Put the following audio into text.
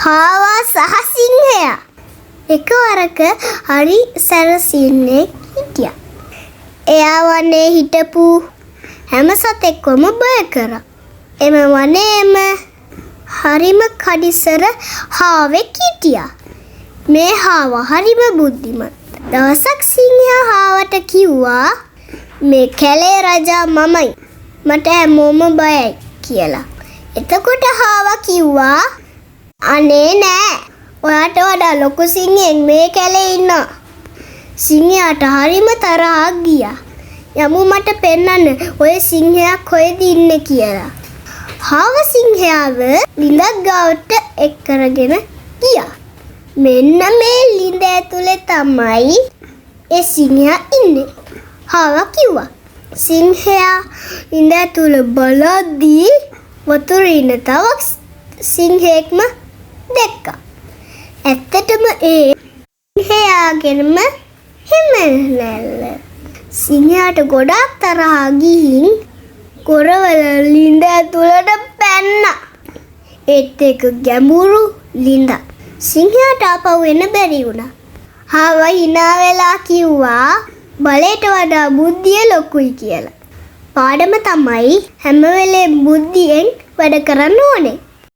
හාවා සහ සිංහයා එකවරක හරි සැරසින්නේ හිටියා. එයා වනේ හිටපු හැම සතෙක්වම බය කරා. එම වනේම හරිම කඩිසර හාවෙක් හිටියා. මේ හාවා හරිම බුද්ධිමත්. දවසක් සිංහයා හාවට කිව්වා මේ කැලේ රජා මමයි. මට හැමෝම බයයි කියලා. එතකොට හාවා කිව්වා අනේ නෑ. ඔයාට වඩා ලොකු සිංහෙක් මේ කැලේ ඉන්නවා. සිංහයාට හරිම තරහක් ගියා. යමු මට පෙන්නන්න ඔය සිංහයා කොහෙද ඉන්නේ කියලා. හාව සිංහයාව ලිඳක් ගාවට එක් කරගෙන ගියා. මෙන්න මේ ලිඳ ඇතුලේ තමයි ඒ සිංහයා ඉන්නේ. හාවා කිව්වා. සිංහයා ලිඳ ඇතුළ බලද්දී වතුරේ ඉන්න තව සිංහෙක්ම දැක්කා. ඇත්තටම ඒ සිංහයාගෙනම හිමනැල්ල. සිංහයාට ගොඩාක් තරහා ගිහින් කොරවල ලිඳ ඇතුළට පැන්නා. ඒත් එක ගැඹුරු ලිඳක්. සිංහයාට ආපහු එන්න බැරි වුණා. හාවා hina වෙලා කිව්වා බලයට වඩා බුද්ධිය ලොකුයි කියලා. පාඩම තමයි හැම වෙලේම බුද්ධියෙන් වැඩ කරන්න ඕනේ.